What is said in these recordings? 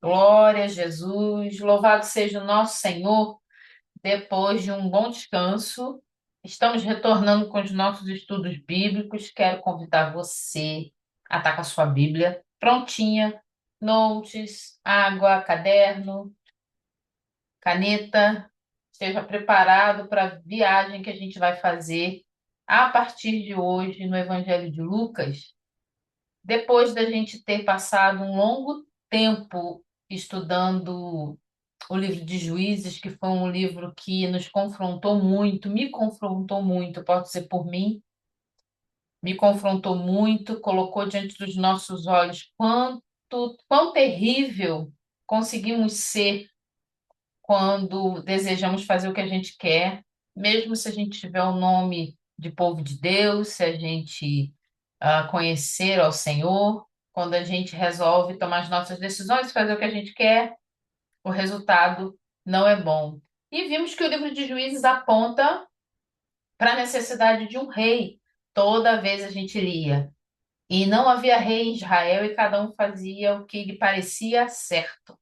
Glória a Jesus, louvado seja o nosso Senhor. Depois de um bom descanso, estamos retornando com os nossos estudos bíblicos. Quero convidar você a estar com a sua Bíblia prontinha, notes, água, caderno, caneta. Esteja preparado para a viagem que a gente vai fazer a partir de hoje no Evangelho de Lucas. Depois da gente ter passado um longo tempo estudando o livro de Juízes, que foi um livro que nos confrontou muito, me confrontou muito, posso dizer por mim, me confrontou muito, colocou diante dos nossos olhos quão terrível conseguimos ser quando desejamos fazer o que a gente quer, mesmo se a gente tiver o nome de povo de Deus, se a gente conhecer ao Senhor, quando a gente resolve tomar as nossas decisões, fazer o que a gente quer, o resultado não é bom. E vimos que o livro de Juízes aponta para a necessidade de um rei. Toda vez a gente lia. E não havia rei em Israel e cada um fazia o que lhe parecia certo.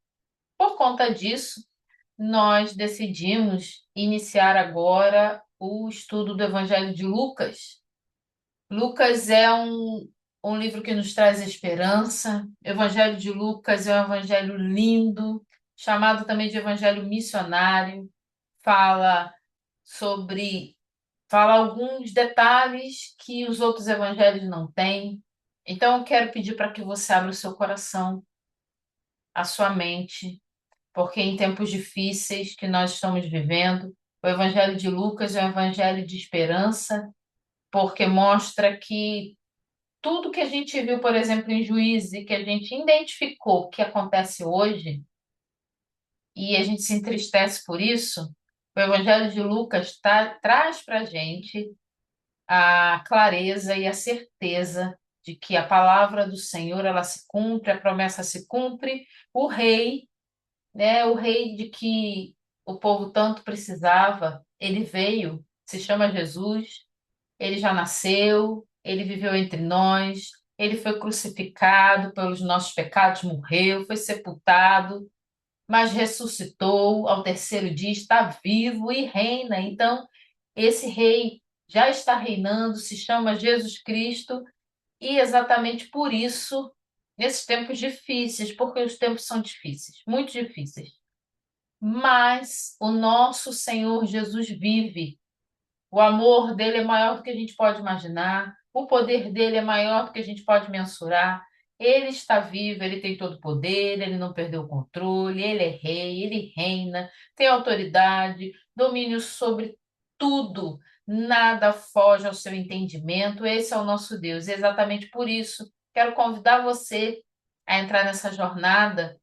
Por conta disso, nós decidimos iniciar agora o estudo do Evangelho de Lucas. Lucas é um livro que nos traz esperança. O Evangelho de Lucas é um evangelho lindo, chamado também de evangelho missionário. Fala sobre, fala alguns detalhes que os outros evangelhos não têm. Então, eu quero pedir para que você abra o seu coração, a sua mente, porque em tempos difíceis que nós estamos vivendo, o Evangelho de Lucas é um evangelho de esperança, porque mostra que tudo que a gente viu, por exemplo, em Juízes, e que a gente identificou que acontece hoje, e a gente se entristece por isso, o Evangelho de Lucas traz para a gente a clareza e a certeza de que a palavra do Senhor ela se cumpre, a promessa se cumpre, o rei, né, o rei de que o povo tanto precisava, ele veio, se chama Jesus, ele já nasceu, ele viveu entre nós, ele foi crucificado pelos nossos pecados, morreu, foi sepultado, mas ressuscitou ao terceiro dia, está vivo e reina. Então, esse rei já está reinando, se chama Jesus Cristo, e exatamente por isso, nesses tempos difíceis, porque os tempos são difíceis, muito difíceis, mas o nosso Senhor Jesus vive. O amor dele é maior do que a gente pode imaginar, o poder dele é maior do que a gente pode mensurar. Ele está vivo, ele tem todo o poder, ele não perdeu o controle, ele é rei, ele reina, tem autoridade, domínio sobre tudo. Nada foge ao seu entendimento. Esse é o nosso Deus. E exatamente por isso, quero convidar você a entrar nessa jornada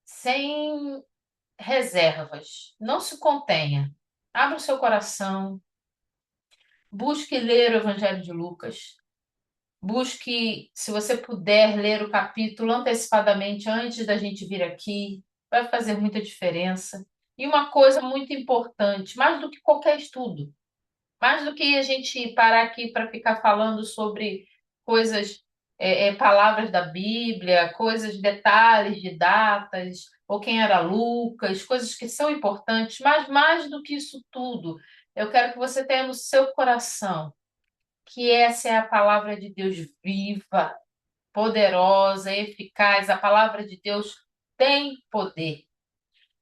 sem reservas. Não se contenha. Abra o seu coração. Busque ler o Evangelho de Lucas. Busque, se você puder, ler o capítulo antecipadamente antes da gente vir aqui. Vai fazer muita diferença. E uma coisa muito importante, mais do que qualquer estudo, mais do que a gente parar aqui para ficar falando sobre coisas, palavras da Bíblia, coisas, detalhes de datas, ou quem era Lucas, coisas que são importantes, mas mais do que isso tudo, eu quero que você tenha no seu coração que essa é a palavra de Deus viva, poderosa, eficaz. A palavra de Deus tem poder.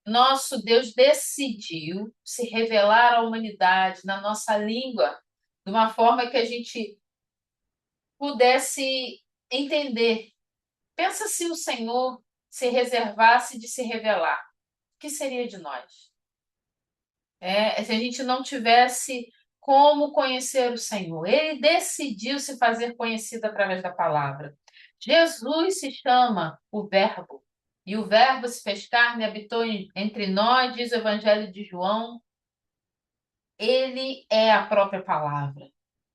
Nosso Deus decidiu se revelar à humanidade na nossa língua, de uma forma que a gente pudesse entender. Pensa se o Senhor se reservasse de se revelar. O que seria de nós? Se a gente não tivesse como conhecer o Senhor. Ele decidiu se fazer conhecido através da palavra. Jesus se chama o Verbo. E o Verbo se fez carne e habitou entre nós, diz o Evangelho de João. Ele é a própria palavra.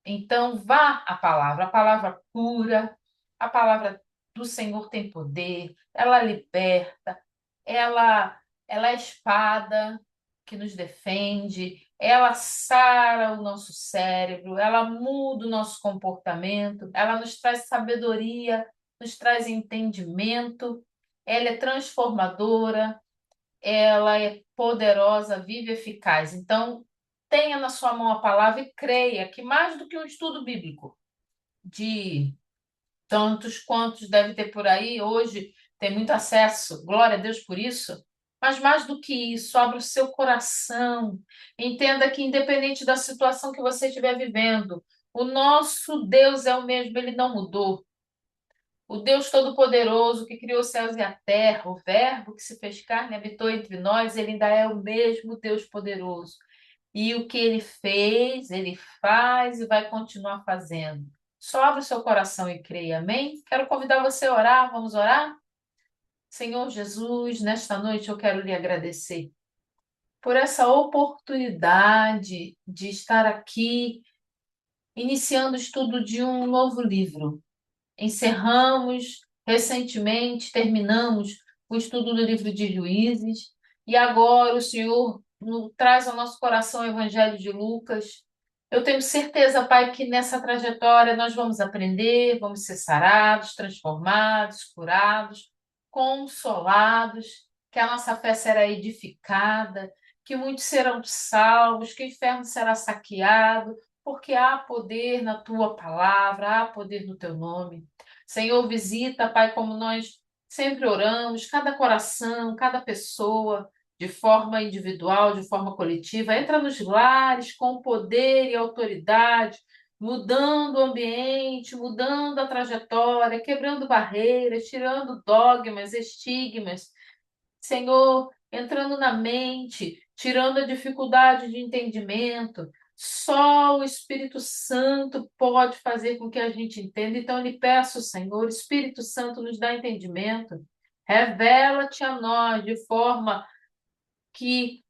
Então, vá à palavra. A palavra cura, a palavra do Senhor tem poder, ela liberta, ela é a espada que nos defende, ela sara o nosso cérebro, ela muda o nosso comportamento, ela nos traz sabedoria, nos traz entendimento. ela é transformadora, ela é poderosa, viva e eficaz. Então, tenha na sua mão a palavra e creia que mais do que um estudo bíblico de tantos quantos deve ter por aí, hoje tem muito acesso, glória a Deus por isso. Mas mais do que isso, abra o seu coração. Entenda que, independente da situação que você estiver vivendo, o nosso Deus é o mesmo, ele não mudou. O Deus Todo-Poderoso que criou os céus e a terra, o Verbo que se fez carne e habitou entre nós, ele ainda é o mesmo Deus poderoso. E o que ele fez, ele faz e vai continuar fazendo. Só abra o seu coração e creia, amém? Quero convidar você a orar, vamos orar? Senhor Jesus, nesta noite eu quero lhe agradecer por essa oportunidade de estar aqui iniciando o estudo de um novo livro. Encerramos recentemente, terminamos o estudo do livro de Juízes, e agora o Senhor traz ao nosso coração o Evangelho de Lucas. Eu tenho certeza, Pai, que nessa trajetória nós vamos aprender, vamos ser sarados, transformados, curados, consolados, que a nossa fé será edificada, que muitos serão salvos, que o inferno será saqueado, porque há poder na tua palavra, há poder no teu nome. Senhor, visita, Pai, como nós sempre oramos, cada coração, cada pessoa, de forma individual, de forma coletiva, entra nos lares com poder e autoridade, mudando o ambiente, mudando a trajetória, quebrando barreiras, tirando dogmas, estigmas, Senhor, entrando na mente, tirando a dificuldade de entendimento. Só o Espírito Santo pode fazer com que a gente entenda. Então, eu lhe peço, Senhor, Espírito Santo, nos dá entendimento. Revela-te a nós de forma que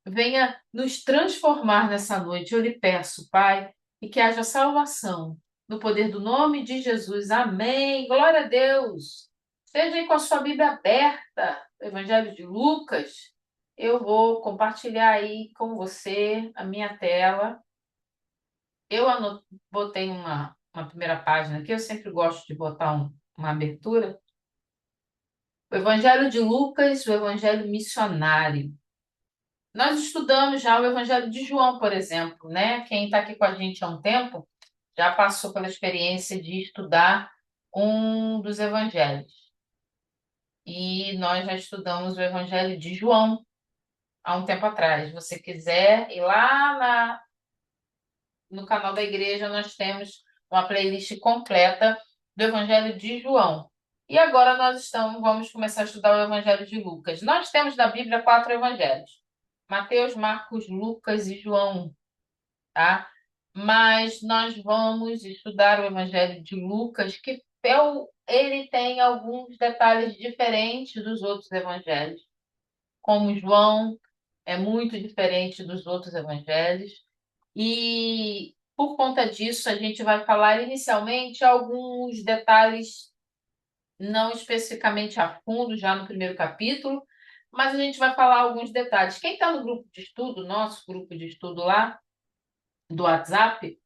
venha nos transformar nessa noite. Eu lhe peço, Pai, e que haja salvação no poder do nome de Jesus. Amém. Glória a Deus. Esteja aí com a sua Bíblia aberta, o Evangelho de Lucas. Eu vou compartilhar aí com você a minha tela. Botei uma primeira página aqui, eu sempre gosto de botar uma abertura. O Evangelho de Lucas, o Evangelho missionário. Nós estudamos já o Evangelho de João, por exemplo, né? Quem está aqui com a gente há um tempo já passou pela experiência de estudar um dos evangelhos. E nós já estudamos o Evangelho de João há um tempo atrás. Se você quiser ir lá no canal da igreja, nós temos uma playlist completa do Evangelho de João. E agora vamos começar a estudar o Evangelho de Lucas. Nós temos na Bíblia 4 evangelhos: Mateus, Marcos, Lucas e João, tá? Mas nós vamos estudar o Evangelho de Lucas, que ele tem alguns detalhes diferentes dos outros evangelhos. Como João é muito diferente dos outros evangelhos. E por conta disso, a gente vai falar inicialmente alguns detalhes, não especificamente a fundo, já no primeiro capítulo, mas a gente vai falar alguns detalhes. Quem está no grupo de estudo, nosso grupo de estudo lá, do WhatsApp,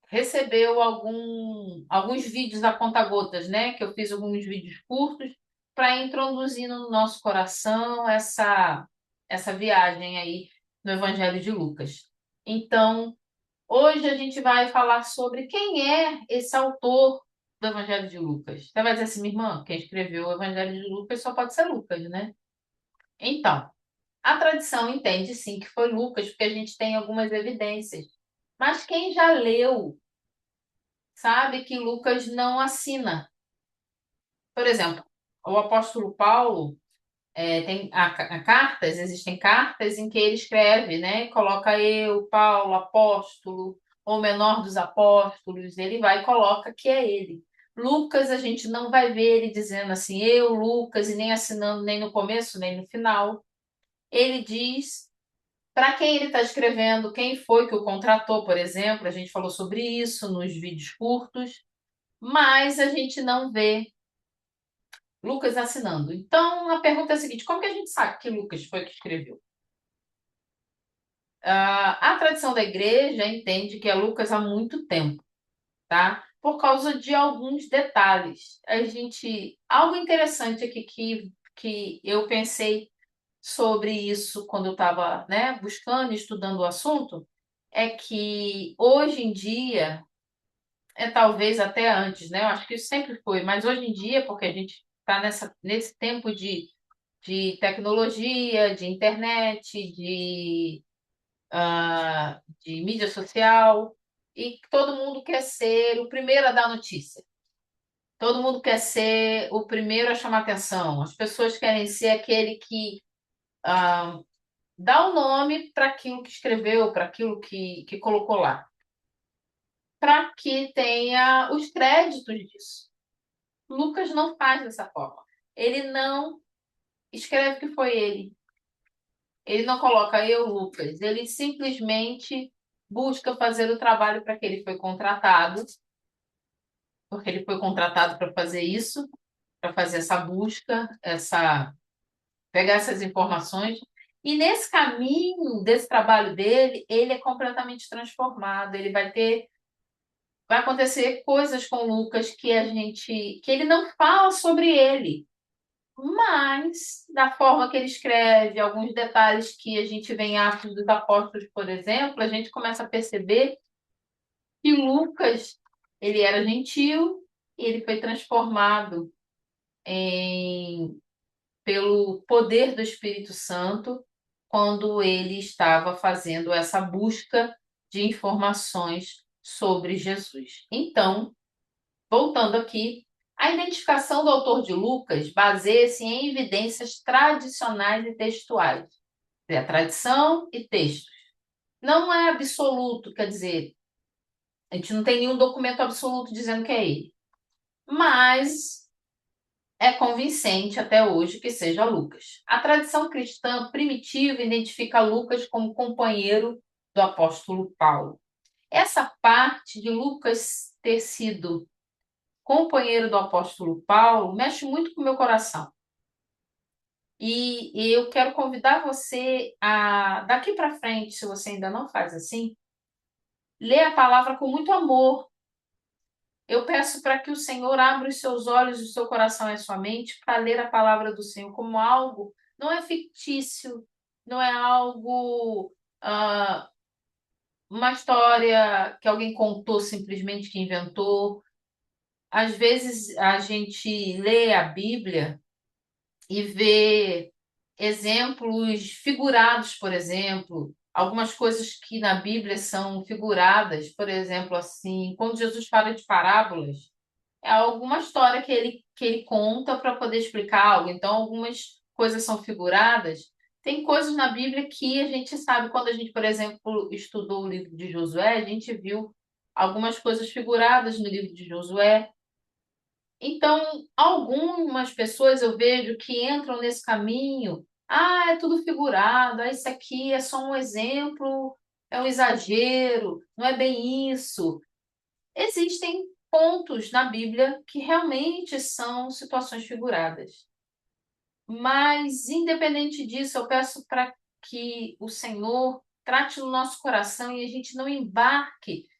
recebeu alguns vídeos a conta-gotas, né? Que eu fiz alguns vídeos curtos para introduzir no nosso coração essa viagem aí no Evangelho de Lucas. Então, hoje a gente vai falar sobre quem é esse autor do Evangelho de Lucas. Você vai dizer assim, minha irmã, quem escreveu o Evangelho de Lucas só pode ser Lucas, né? Então, a tradição entende sim que foi Lucas, porque a gente tem algumas evidências. Mas quem já leu sabe que Lucas não assina. Por exemplo, o apóstolo Paulo tem cartas, existem cartas em que ele escreve, né? Coloca eu, Paulo, apóstolo, ou menor dos apóstolos, ele vai e coloca que é ele. Lucas, a gente não vai ver ele dizendo assim, eu, Lucas, e nem assinando nem no começo, nem no final. Ele diz para quem ele está escrevendo, quem foi que o contratou, por exemplo, a gente falou sobre isso nos vídeos curtos, mas a gente não vê Lucas assinando. Então, a pergunta é a seguinte: como que a gente sabe que Lucas foi que escreveu? A tradição da igreja entende que é Lucas há muito tempo, tá? por causa de alguns detalhes. Algo interessante aqui que eu pensei sobre isso quando eu estava, né, buscando e estudando o assunto, é que hoje em dia, talvez até antes, né? Eu acho que isso sempre foi, mas hoje em dia, porque a gente está nesse tempo de tecnologia, de internet, de mídia social, e todo mundo quer ser o primeiro a dar notícia. Todo mundo quer ser o primeiro a chamar atenção. As pessoas querem ser aquele que dá o nome para aquilo que escreveu, para aquilo que colocou lá, para que tenha os créditos disso. Lucas não faz dessa forma. Ele não escreve que foi ele. Ele não coloca eu, Lucas. Ele simplesmente busca fazer o trabalho para que ele foi contratado, porque ele foi contratado para fazer isso, para fazer essa busca, pegar essas informações. E nesse caminho desse trabalho dele, ele é completamente transformado. Vai acontecer coisas com o Lucas que ele não fala sobre ele, mas da forma que ele escreve, alguns detalhes que a gente vê em Atos dos Apóstolos, por exemplo, a gente começa a perceber que Lucas, ele era gentil e ele foi transformado pelo poder do Espírito Santo quando ele estava fazendo essa busca de informações sobre Jesus. Então, voltando aqui, a identificação do autor de Lucas baseia-se em evidências tradicionais e textuais. É a tradição e textos. Não é absoluto, quer dizer, a gente não tem nenhum documento absoluto dizendo que é ele. Mas é convincente até hoje que seja Lucas. A tradição cristã primitiva identifica Lucas como companheiro do apóstolo Paulo. Essa parte de Lucas ter sido companheiro do apóstolo Paulo mexe muito com o meu coração. E eu quero convidar você daqui para frente, se você ainda não faz assim, ler a palavra com muito amor. Eu peço para que o Senhor abra os seus olhos, o seu coração e a sua mente para ler a palavra do Senhor como algo, não é fictício, não é algo, uma história que alguém contou simplesmente, que inventou. Às vezes a gente lê a Bíblia e vê exemplos figurados, por exemplo, algumas coisas que na Bíblia são figuradas, por exemplo, assim, quando Jesus fala de parábolas, é alguma história que ele conta para poder explicar algo. Então, algumas coisas são figuradas. Tem coisas na Bíblia que a gente sabe, quando a gente, por exemplo, estudou o livro de Josué, a gente viu algumas coisas figuradas no livro de Josué. Então, algumas pessoas eu vejo que entram nesse caminho. Ah, é tudo figurado. Ah, isso aqui é só um exemplo, é um exagero, não é bem isso. Existem pontos na Bíblia que realmente são situações figuradas. Mas, independente disso, eu peço para que o Senhor trate no nosso coração e a gente não embarque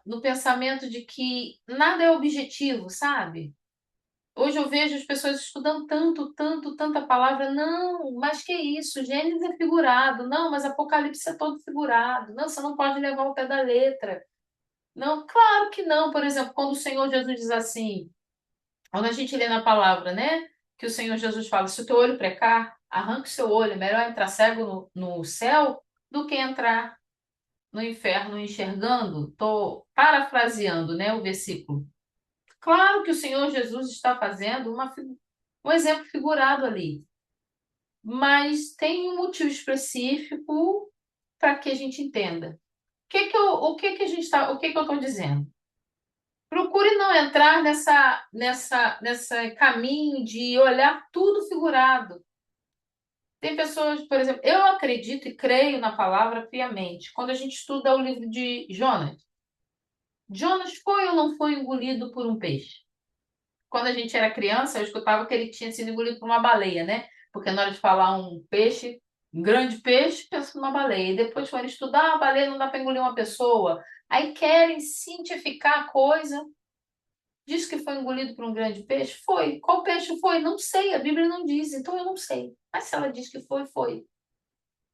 no pensamento de que nada é objetivo, sabe? Hoje eu vejo as pessoas estudando tanto, tanto, tanta palavra. Não, mas que isso? Gênesis é figurado. Não, mas Apocalipse é todo figurado. Não, você não pode levar o pé da letra. Não, claro que não. Por exemplo, quando o Senhor Jesus diz assim, quando a gente lê na palavra, né? Que o Senhor Jesus fala: se o teu olho pecar, arranque o seu olho. É melhor entrar cego no céu do que entrar no inferno enxergando. Estou parafraseando, né, o versículo. Claro que o Senhor Jesus está fazendo um exemplo figurado ali, mas tem um motivo específico para que a gente entenda. O que que eu estou dizendo? Procure não entrar nessa caminho de olhar tudo figurado. Tem pessoas, por exemplo, eu acredito e creio na palavra piamente. Quando a gente estuda o livro de Jonas, Jonas foi ou não foi engolido por um peixe? Quando a gente era criança, eu escutava que ele tinha sido engolido por uma baleia, né? Porque na hora de falar um peixe, um grande peixe, pensa numa baleia. E depois, quando ele estudar, a baleia não dá para engolir uma pessoa, Aí querem cientificar a coisa. Diz que foi engolido por um grande peixe? Foi. Qual peixe foi? Não sei. A Bíblia não diz, então eu não sei. Mas se ela diz que foi, foi.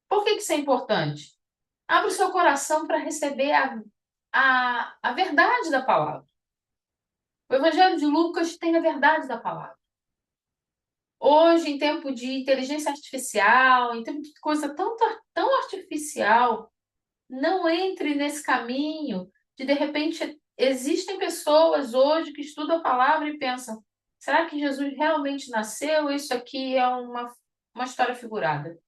Por que que isso é importante? Abra o seu coração para receber a verdade da palavra. O Evangelho de Lucas tem a verdade da palavra. Hoje, em tempo de inteligência artificial, em tempo de coisa tão artificial, não entre nesse caminho de repente, existem pessoas hoje que estudam a palavra e pensam: será que Jesus realmente nasceu? Ou isso aqui é uma história figurada.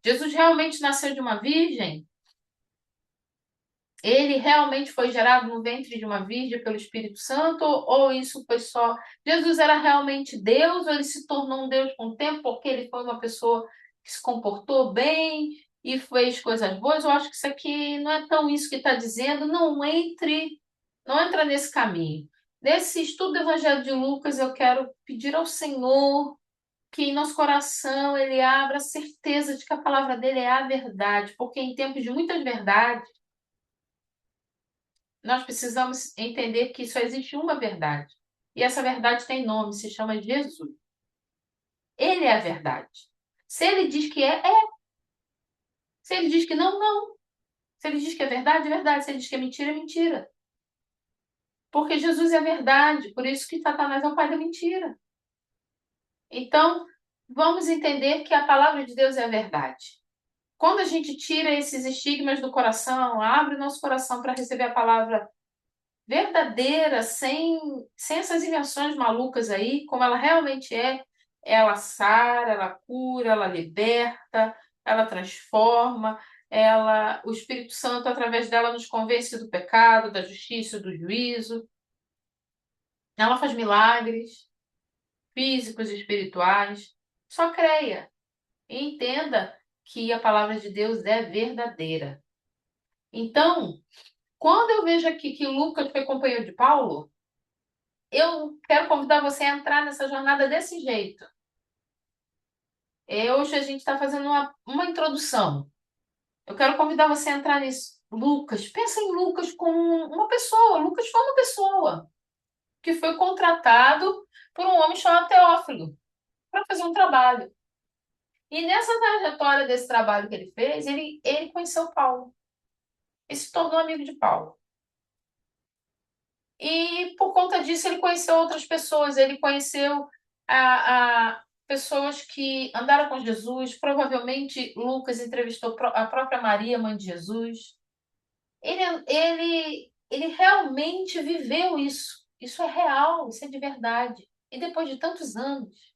Jesus realmente nasceu de uma virgem? Ele realmente foi gerado no ventre de uma virgem pelo Espírito Santo? Ou isso foi só. Jesus era realmente Deus? Ou ele se tornou um Deus com o tempo porque ele foi uma pessoa que se comportou bem e fez coisas boas? Eu acho que isso aqui não é tão isso que está dizendo. Não entra nesse caminho. Nesse estudo do Evangelho de Lucas, eu quero pedir ao Senhor que em nosso coração ele abra a certeza de que a palavra dele é a verdade, porque em tempos de muitas verdades, nós precisamos entender que só existe uma verdade. E essa verdade tem nome, se chama Jesus. Ele é a verdade. Se ele diz que é, é. Se ele diz que não, não. Se ele diz que é verdade, é verdade. Se ele diz que é mentira. Porque Jesus é a verdade, por isso que Satanás é o pai da mentira. Então, vamos entender que a palavra de Deus é a verdade. Quando a gente tira esses estigmas do coração, abre o nosso coração para receber a palavra verdadeira, sem essas invenções malucas aí, como ela realmente é, ela sara, ela cura, ela liberta, ela transforma, o Espírito Santo, através dela, nos convence do pecado, da justiça, do juízo. Ela faz milagres físicos e espirituais. Só creia e entenda que a palavra de Deus é verdadeira. Então, quando eu vejo aqui que Lucas foi companheiro de Paulo, eu quero convidar você a entrar nessa jornada desse jeito. Hoje a gente está fazendo uma introdução. Eu quero convidar você a entrar nisso. Lucas, pensa em Lucas como uma pessoa. Lucas foi uma pessoa que foi contratado por um homem chamado Teófilo para fazer um trabalho. E nessa trajetória desse trabalho que ele fez, ele conheceu Paulo. E se tornou amigo de Paulo. E por conta disso, ele conheceu outras pessoas. Ele conheceu pessoas que andaram com Jesus. Provavelmente, Lucas entrevistou a própria Maria, mãe de Jesus. Ele realmente viveu isso. Isso é real, isso é de verdade. E depois de tantos anos,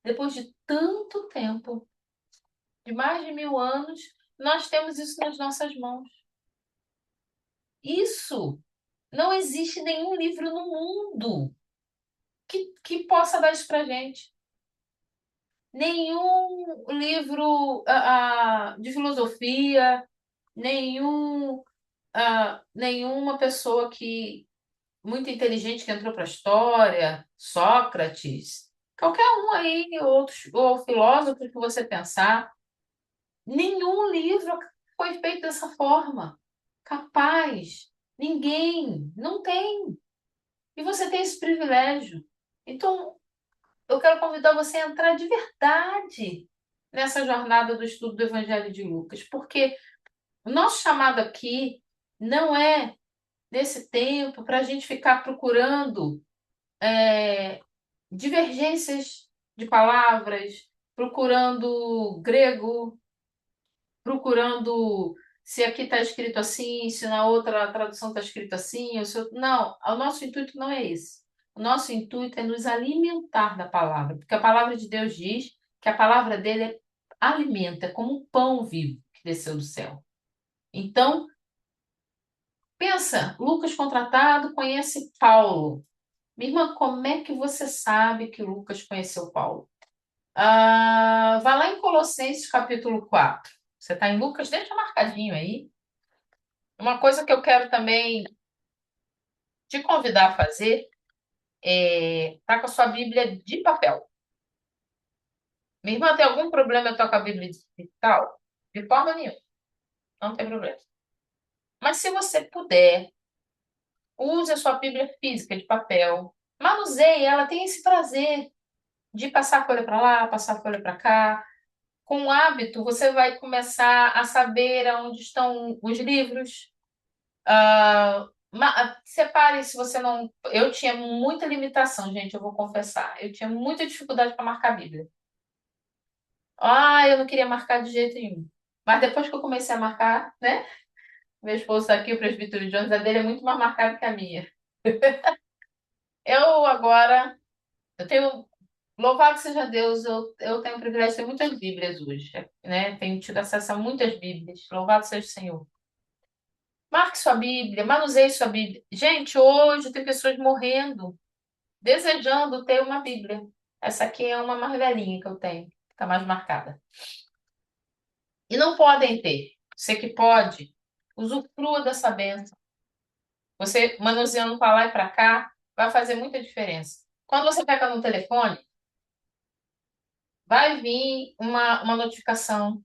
depois de tanto tempo, de mais de 1000 anos, nós temos isso nas nossas mãos. Isso não existe nenhum livro no mundo que possa dar isso para gente. Nenhum livro de filosofia, nenhuma pessoa muito inteligente que entrou para a história, Sócrates, qualquer um aí, outros, ou filósofo que você pensar, nenhum livro foi feito dessa forma. Capaz. Ninguém. Não tem. E você tem esse privilégio. Então, eu quero convidar você a entrar de verdade nessa jornada do estudo do Evangelho de Lucas, porque o nosso chamado aqui não é nesse tempo para a gente ficar procurando divergências de palavras, procurando grego, procurando se aqui está escrito assim, se na outra tradução está escrito assim. Não, o nosso intuito não é esse. O nosso intuito é nos alimentar da palavra, porque a palavra de Deus diz que a palavra dele é alimento, é como um pão vivo que desceu do céu. Então, pensa, Lucas contratado conhece Paulo. Minha irmã, como é que você sabe que Lucas conheceu Paulo? Vai lá em Colossenses capítulo 4. Você está em Lucas, deixa marcadinho aí. Uma coisa que eu quero também te convidar a fazer é estar com a sua Bíblia de papel. Minha irmã, tem algum problema eu estar com a Bíblia digital? De forma nenhuma, não tem problema. Mas se você puder, use a sua Bíblia física de papel. Manuseie, ela tem esse prazer de passar a folha para lá, passar a folha para cá. Com o hábito, você vai começar a saber aonde estão os livros. Separe se você não. Eu tinha muita limitação, gente, eu vou confessar. Eu tinha muita dificuldade para marcar a Bíblia. Eu não queria marcar de jeito nenhum. Mas depois que eu comecei a marcar, né? Meu esposo está aqui, o presbítero Jones, a dele é muito mais marcado que a minha. Eu agora, eu tenho, louvado seja Deus, eu tenho o privilégio de ter muitas Bíblias hoje, né? Tenho tido acesso a muitas Bíblias. Louvado seja o Senhor. Marque sua Bíblia, manuseie sua Bíblia. Gente, hoje tem pessoas morrendo, desejando ter uma Bíblia. Essa aqui é uma mais velhinha que eu tenho, que está mais marcada. E não podem ter. Você que pode, usufrua dessa bênção. Você manuseando para lá e para cá, vai fazer muita diferença. Quando você pega no telefone, vai vir uma notificação.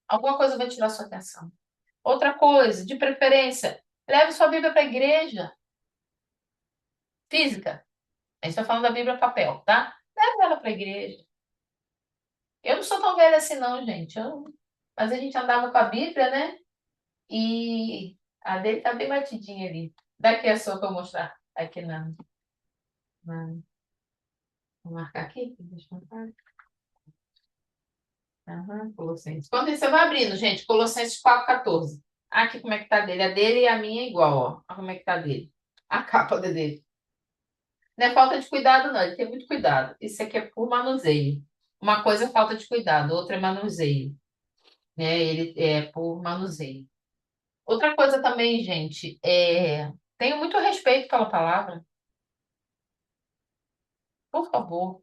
Alguma coisa vai tirar sua atenção. Outra coisa, de preferência, leve sua Bíblia para a igreja física. A gente está falando da Bíblia papel, tá? Leve ela para a igreja. Eu não sou tão velha assim, não, gente. Mas a gente andava com a Bíblia, né? E a dele tá bem batidinha ali. Daqui a sua para eu mostrar. Aqui vou marcar aqui. Deixa eu marcar. Aham, Colossenses. Quando você vai abrindo, gente, Colossenses 4,14. Aqui como é que tá dele. A dele e a minha é igual, ó. Olha como é que tá dele. A capa dele. Não é falta de cuidado, não. Ele tem muito cuidado. Isso aqui é por manuseio. Uma coisa é falta de cuidado, outra é manuseio. Né? Ele é por manuseio. Outra coisa também, gente, tenho muito respeito pela palavra. Por favor.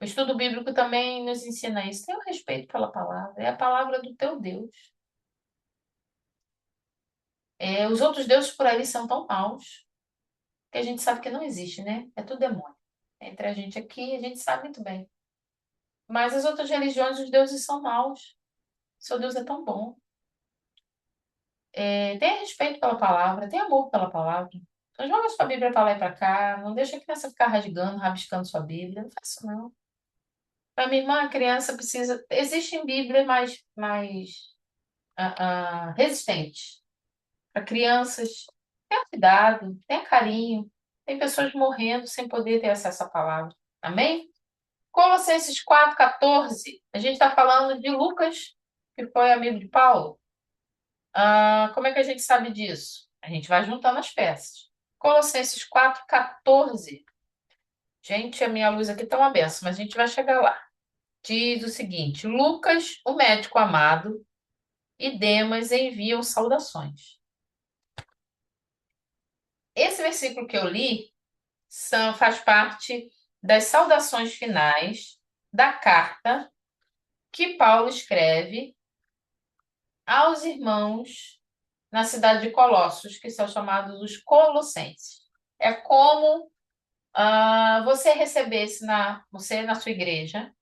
O estudo bíblico também nos ensina isso. Tenha respeito pela palavra. É a palavra do teu Deus. Os outros deuses por aí são tão maus que a gente sabe que não existe, né? É tudo demônio. Entre a gente aqui, a gente sabe muito bem. Mas as outras religiões, os deuses são maus. Seu Deus é tão bom. Tenha respeito pela palavra, tenha amor pela palavra. Não joga sua Bíblia para lá e para cá. Não deixa a criança ficar rasgando, rabiscando sua Bíblia. Não faça isso, não. Para minha irmã, a criança precisa. Existem Bíblias mais resistentes para crianças. Tenha cuidado, tenha carinho. Tem pessoas morrendo sem poder ter acesso à palavra. Amém? Colossenses 4,14. A gente está falando de Lucas, que foi amigo de Paulo. Como é que a gente sabe disso? A gente vai juntando as peças. Colossenses 4,14. Gente, a minha luz aqui está uma benção, mas a gente vai chegar lá. Diz o seguinte: Lucas, o médico amado, e Demas enviam saudações. Esse versículo que eu li faz parte das saudações finais da carta que Paulo escreve aos irmãos na cidade de Colossos, que são chamados os Colossenses. É como você recebesse você na sua igreja,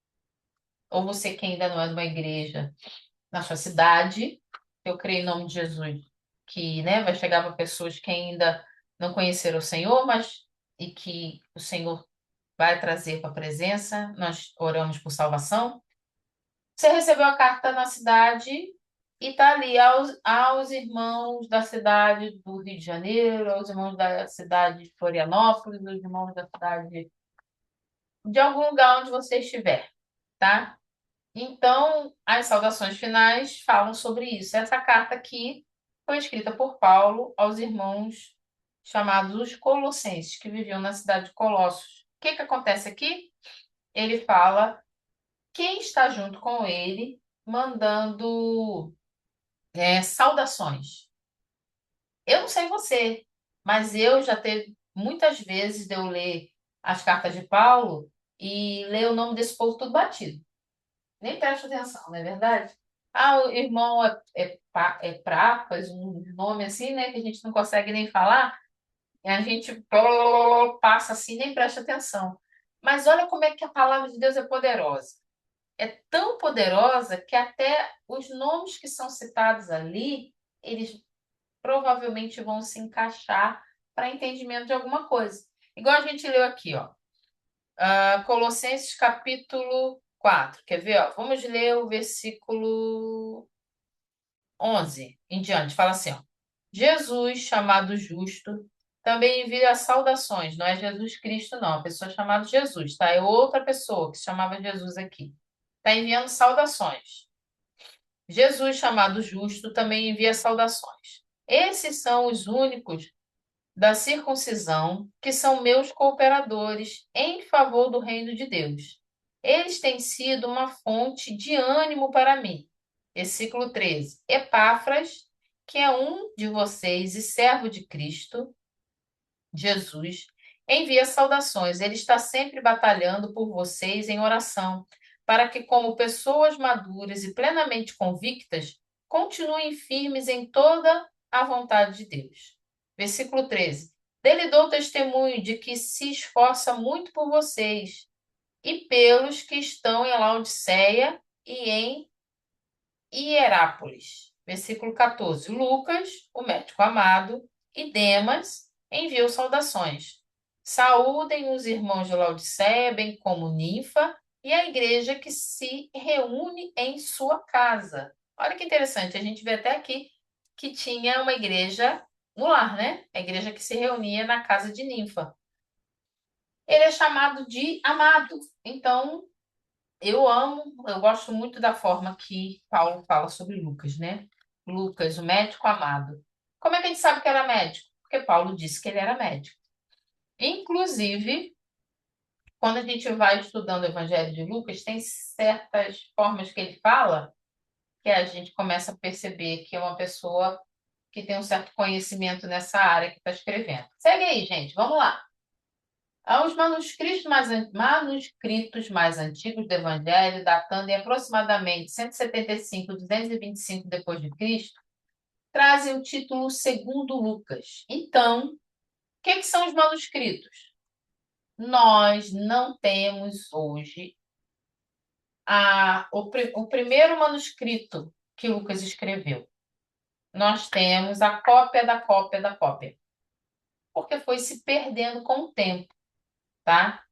ou você que ainda não é de uma igreja, na sua cidade, eu creio em nome de Jesus, que, né, vai chegar para pessoas que ainda não conheceram o Senhor, mas e que o Senhor vai trazer para a presença. Nós oramos por salvação. Você recebeu a carta na cidade e está ali aos irmãos da cidade do Rio de Janeiro, aos irmãos da cidade de Florianópolis, aos irmãos da cidade de algum lugar onde você estiver, tá? Então, as saudações finais falam sobre isso. Essa carta aqui foi escrita por Paulo aos irmãos chamados os Colossenses, que viviam na cidade de Colossos. O que que acontece aqui? Ele fala quem está junto com ele, mandando saudações. Eu não sei você, mas eu já teve muitas vezes de eu ler as cartas de Paulo e ler o nome desse povo tudo batido. Nem presta atenção, não é verdade? O irmão é Prapas, um nome assim, né, que a gente não consegue nem falar, e a gente passa assim, nem presta atenção. Mas olha como é que a palavra de Deus é poderosa. É tão poderosa que até os nomes que são citados ali eles provavelmente vão se encaixar para entendimento de alguma coisa. Igual a gente leu aqui, ó. Colossenses capítulo 4. Quer ver? Ó? Vamos ler o versículo 11 em diante. Fala assim, ó. Jesus, chamado justo, também envia saudações. Não é Jesus Cristo, não. A pessoa chamada Jesus, tá? É outra pessoa que se chamava Jesus aqui. Está enviando saudações. Jesus, chamado justo, também envia saudações. Esses são os únicos da circuncisão, que são meus cooperadores em favor do reino de Deus. Eles têm sido uma fonte de ânimo para mim. Versículo 13. Epáfras, que é um de vocês e servo de Cristo, Jesus, envia saudações. Ele está sempre batalhando por vocês em oração, para que, como pessoas maduras e plenamente convictas, continuem firmes em toda a vontade de Deus. Versículo 13. Dele dou testemunho de que se esforça muito por vocês e pelos que estão em Laodiceia e em Hierápolis. Versículo 14. Lucas, o médico amado, e Demas enviou saudações. Saúdem os irmãos de Laodiceia, bem como Ninfa e a igreja que se reúne em sua casa. Olha que interessante, a gente vê até aqui que tinha uma igreja no lar, né? A igreja que se reunia na casa de Ninfa. Ele é chamado de amado. Então, eu gosto muito da forma que Paulo fala sobre Lucas, né? Lucas, o médico amado. Como é que a gente sabe que era médico? Porque Paulo disse que ele era médico. Inclusive, quando a gente vai estudando o Evangelho de Lucas, tem certas formas que ele fala que a gente começa a perceber que é uma pessoa que tem um certo conhecimento nessa área que está escrevendo. Segue aí, gente, vamos lá. Os manuscritos mais antigos do Evangelho, datando em aproximadamente 175 225 depois de Cristo, trazem o título segundo Lucas. Então, o que são os manuscritos? Nós não temos hoje o primeiro manuscrito que Lucas escreveu. Nós temos a cópia da cópia da cópia, porque foi se perdendo com o tempo, tá?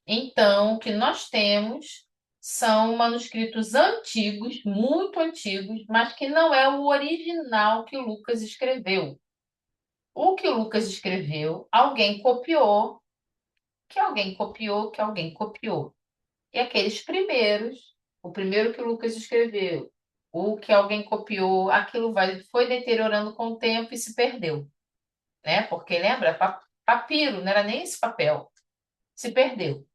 Então, o que nós temos são manuscritos antigos, muito antigos, mas que não é o original que Lucas escreveu. O que Lucas escreveu, alguém copiou, que alguém copiou, que alguém copiou. E aqueles primeiros, o primeiro que Lucas escreveu, o que alguém copiou, foi deteriorando com o tempo e se perdeu, né? Porque lembra, papiro, não era nem esse papel, se perdeu.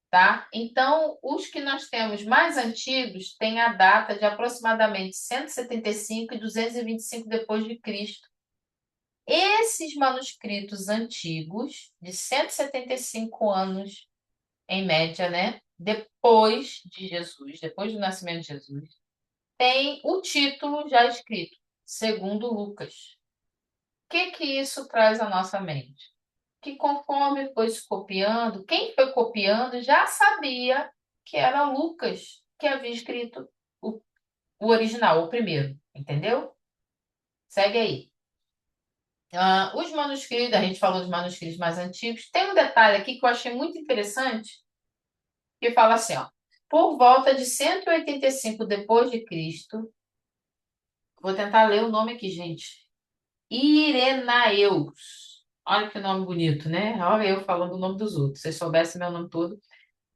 Tá? Então, os que nós temos mais antigos têm a data de aproximadamente 175 e 225 depois de Cristo. Esses manuscritos antigos, de 175 anos em média, né? Depois de Jesus, depois do nascimento de Jesus, tem o título já escrito, segundo Lucas. O que que isso traz à nossa mente? Que conforme foi se copiando, quem foi copiando já sabia que era Lucas que havia escrito o, o original, o primeiro, entendeu? Segue aí. Os manuscritos, a gente falou dos manuscritos mais antigos, tem um detalhe aqui que eu achei muito interessante, que fala assim, ó, por volta de 185 depois de Cristo, vou tentar ler o nome aqui, gente. Irenaeus. Olha que nome bonito, né? Olha eu falando o nome dos outros. Se vocês soubessem meu nome todo.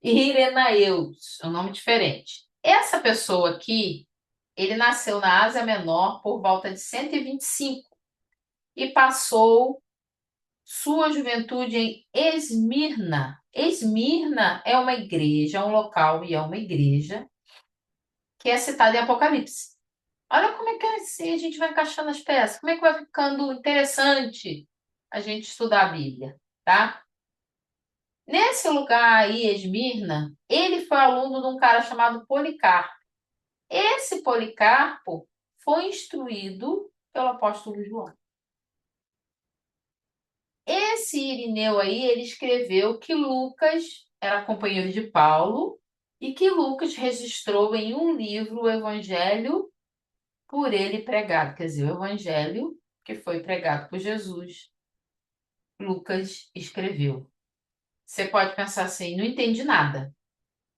Irenaeus, é um nome diferente. Essa pessoa aqui, ele nasceu na Ásia Menor por volta de 125 e passou sua juventude em Esmirna. Esmirna é uma igreja, um local e é uma igreja que é citada em Apocalipse. Olha como é que assim, a gente vai encaixando as peças, como é que vai ficando interessante a gente estudar a Bíblia, tá? Nesse lugar aí, Esmirna, ele foi aluno de um cara chamado Policarpo. Esse Policarpo foi instruído pelo apóstolo João. Esse Irineu aí, ele escreveu que Lucas era companheiro de Paulo e que Lucas registrou em um livro o Evangelho por ele pregado. Quer dizer, o evangelho que foi pregado por Jesus, Lucas escreveu. Você pode pensar assim, não entendi nada.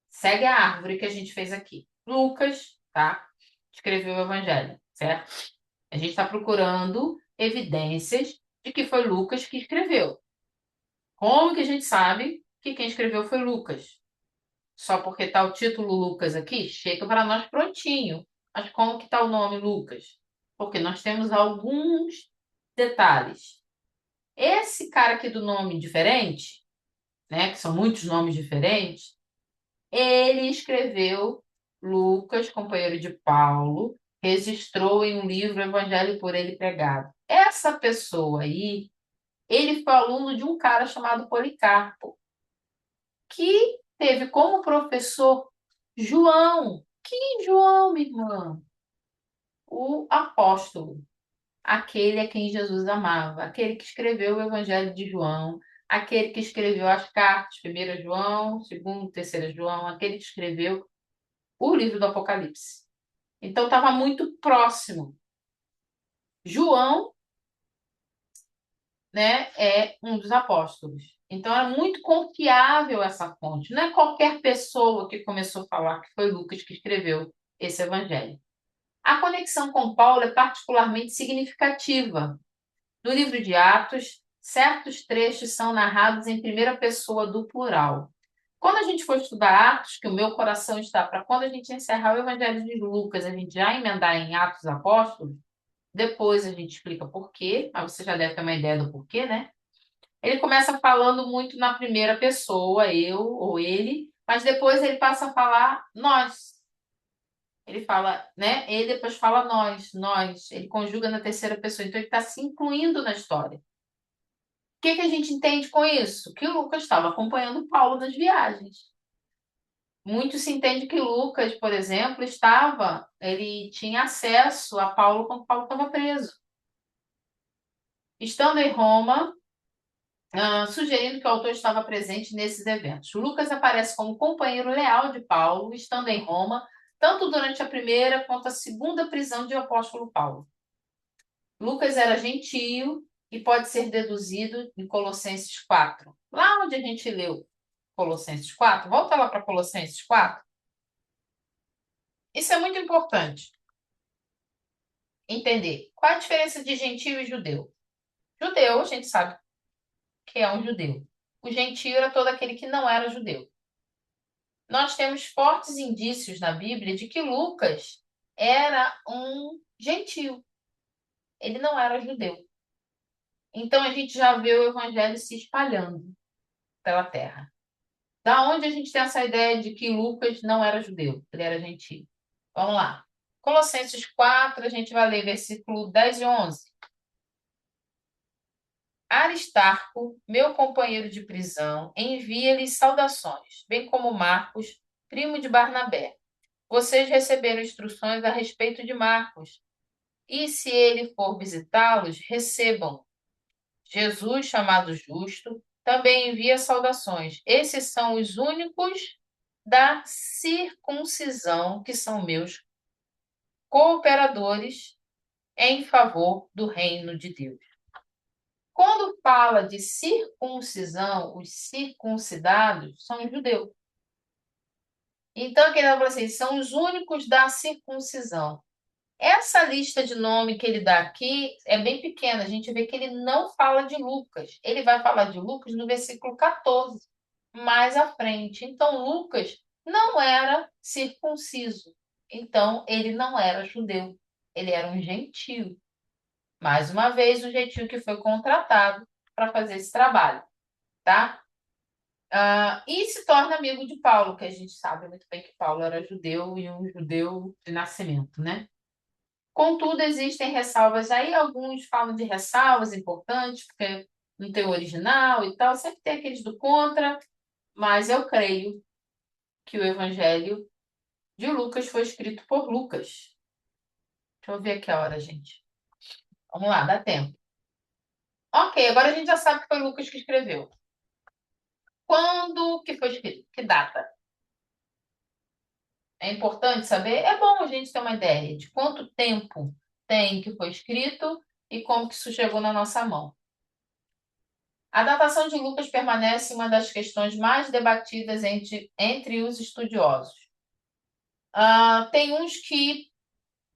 Segue a árvore que a gente fez aqui. Lucas, tá? Escreveu o evangelho, certo? A gente está procurando evidências de que foi Lucas que escreveu. Como que a gente sabe que quem escreveu foi Lucas? Só porque está o título Lucas aqui, chega para nós prontinho. Mas como que está o nome Lucas? Porque nós temos alguns detalhes. Esse cara aqui do nome diferente, né, que são muitos nomes diferentes, ele escreveu Lucas, companheiro de Paulo, registrou em um livro o Evangelho por ele pregado. Essa pessoa aí, ele foi aluno de um cara chamado Policarpo, que teve como professor João. Que João, minha irmã? O apóstolo, aquele a quem Jesus amava, aquele que escreveu o Evangelho de João, aquele que escreveu as cartas, 1 João, 2, 3 João, aquele que escreveu o livro do Apocalipse. Então estava muito próximo. João, né, é um dos apóstolos. Então era muito confiável essa fonte. Não é qualquer pessoa que começou a falar que foi Lucas que escreveu esse evangelho. A conexão com Paulo é particularmente significativa. No livro de Atos, certos trechos são narrados em primeira pessoa do plural. Quando a gente for estudar Atos, que o meu coração está para quando a gente encerrar o Evangelho de Lucas, a gente já emendar em Atos Apóstolos, depois a gente explica por quê, mas você já deve ter uma ideia do porquê, né? Ele começa falando muito na primeira pessoa, eu ou ele, mas depois ele passa a falar nós. Ele fala, né? Ele depois fala nós, nós. Ele conjuga na terceira pessoa, então ele está se incluindo na história. O que que a gente entende com isso? Que o Lucas estava acompanhando Paulo nas viagens. Muito se entende que Lucas, por exemplo, ele tinha acesso a Paulo quando Paulo estava preso. Estando em Roma, sugerindo que o autor estava presente nesses eventos. Lucas aparece como companheiro leal de Paulo, estando em Roma, tanto durante a primeira quanto a segunda prisão de apóstolo Paulo. Lucas era gentio e pode ser deduzido em Colossenses 4. Lá onde a gente leu Colossenses 4, volta lá para Colossenses 4. Isso é muito importante entender. Qual a diferença de gentio e judeu? Judeu, a gente sabe que é um judeu. O gentio era todo aquele que não era judeu. Nós temos fortes indícios na Bíblia de que Lucas era um gentio. Ele não era judeu. Então a gente já vê o evangelho se espalhando pela terra. Da onde a gente tem essa ideia de que Lucas não era judeu, ele era gentio? Vamos lá. Colossenses 4, a gente vai ler versículo 10 e 11. Aristarco, meu companheiro de prisão, envia-lhes saudações, bem como Marcos, primo de Barnabé. Vocês receberam instruções a respeito de Marcos, e se ele for visitá-los, recebam. Jesus, chamado Justo, também envia saudações. Esses são os únicos da circuncisão que são meus cooperadores em favor do reino de Deus. Quando fala de circuncisão, os circuncidados são os judeus. Então, que ele fala assim, são os únicos da circuncisão. Essa lista de nome que ele dá aqui é bem pequena. A gente vê que ele não fala de Lucas. Ele vai falar de Lucas no versículo 14, mais à frente. Então, Lucas não era circunciso. Então, ele não era judeu. Ele era um gentio. Mais uma vez, um gentio que foi contratado para fazer esse trabalho, tá? E se torna amigo de Paulo, que a gente sabe muito bem que Paulo era judeu e um judeu de nascimento, né? Contudo, existem ressalvas aí, alguns falam de ressalvas importantes, porque não tem o original e tal, sempre tem aqueles do contra, mas eu creio que o Evangelho de Lucas foi escrito por Lucas. Deixa eu ver aqui a hora, gente. Vamos lá, dá tempo. Ok, agora a gente já sabe que foi Lucas que escreveu. Quando que foi escrito? Que data? É importante saber? É bom a gente ter uma ideia de quanto tempo tem que foi escrito e como que isso chegou na nossa mão. A datação de Lucas permanece uma das questões mais debatidas entre os estudiosos. Tem uns que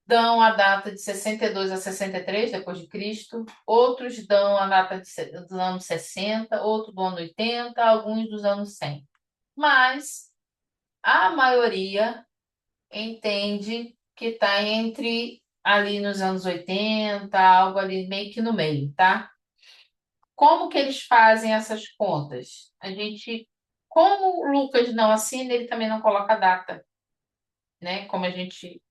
dão a data de 62 a 63 depois de Cristo, outros dão a data dos anos 60, outros do ano 80, alguns dos anos 100. Mas a maioria entende que está entre ali nos anos 80, algo ali meio que no meio, tá? Como que eles fazem essas contas? Como o Lucas não assina, ele também não coloca data, né? Como a gente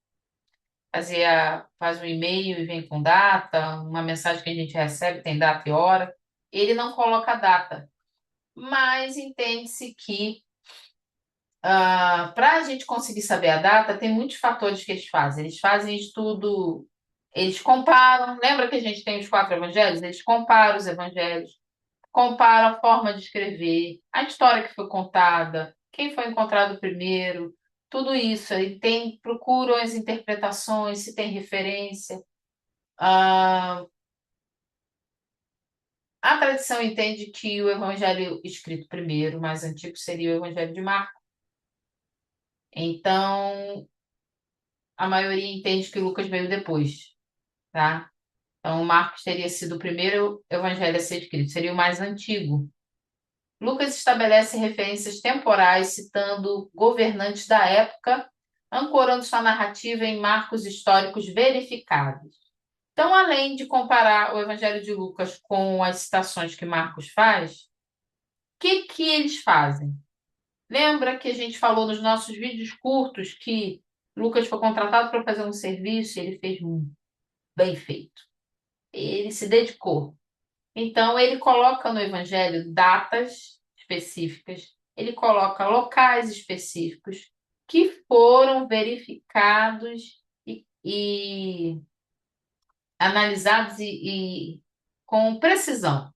faz um e-mail e vem com data, uma mensagem que a gente recebe tem data e hora, ele não coloca data. Mas entende-se que para a gente conseguir saber a data, tem muitos fatores que eles fazem. Eles fazem estudo, eles comparam. Lembra que a gente tem os quatro evangelhos? Eles comparam os evangelhos, comparam a forma de escrever, a história que foi contada, quem foi encontrado primeiro, tudo isso. Procuram as interpretações, se tem referência. Ah, a tradição entende que o evangelho escrito primeiro, mais antigo, seria o evangelho de Marcos. Então, a maioria entende que Lucas veio depois, tá? Então, Marcos teria sido o primeiro evangelho a ser escrito, seria o mais antigo. Lucas estabelece referências temporais, citando governantes da época, ancorando sua narrativa em marcos históricos verificados. Então, além de comparar o Evangelho de Lucas com as citações que Marcos faz, o que eles fazem? Lembra que a gente falou nos nossos vídeos curtos que Lucas foi contratado para fazer um serviço e ele fez bem feito. Ele se dedicou. Então, ele coloca no Evangelho datas específicas, ele coloca locais específicos que foram verificados e analisados com precisão.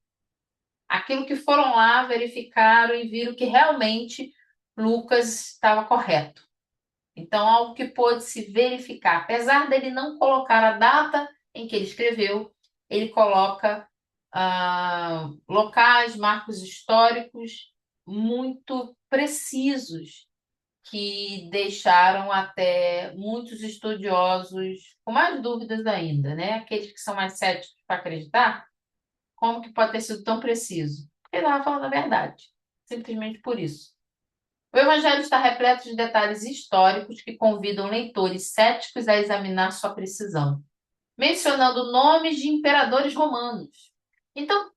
Aquilo que foram lá, verificaram e viram que realmente Lucas estava correto. Então, algo que pôde se verificar. Apesar dele não colocar a data em que ele escreveu, ele coloca locais, marcos históricos muito precisos que deixaram até muitos estudiosos com mais dúvidas ainda, né? Aqueles que são mais céticos para acreditar, como que pode ter sido tão preciso? Porque ele estava falando a verdade, simplesmente por isso. O Evangelho está repleto de detalhes históricos que convidam leitores céticos a examinar sua precisão, mencionando nomes de imperadores romanos. Então,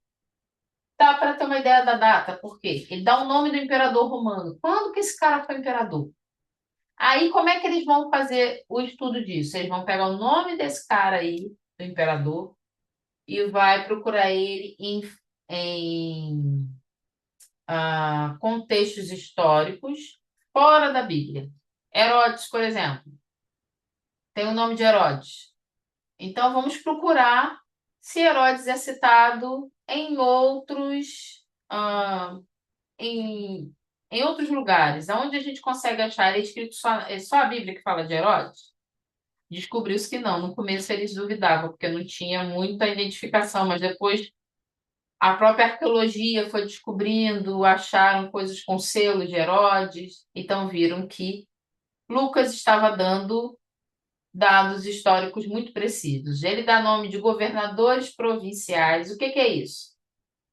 dá para ter uma ideia da data, por quê? Ele dá o nome do imperador romano. Quando que esse cara foi imperador? Aí, como é que eles vão fazer o estudo disso? Eles vão pegar o nome desse cara aí, do imperador, e vai procurar ele em contextos históricos fora da Bíblia. Herodes, por exemplo, tem o nome de Herodes. Então, vamos procurar se Herodes é citado ah, em, em outros lugares. Onde a gente consegue achar? Ele é escrito só a Bíblia que fala de Herodes? Descobriu-se que não. No começo eles duvidavam, porque não tinha muita identificação, mas depois a própria arqueologia foi descobrindo, acharam coisas com selo de Herodes, então viram que Lucas estava dando dados históricos muito precisos. Ele dá nome de governadores provinciais. O que é isso?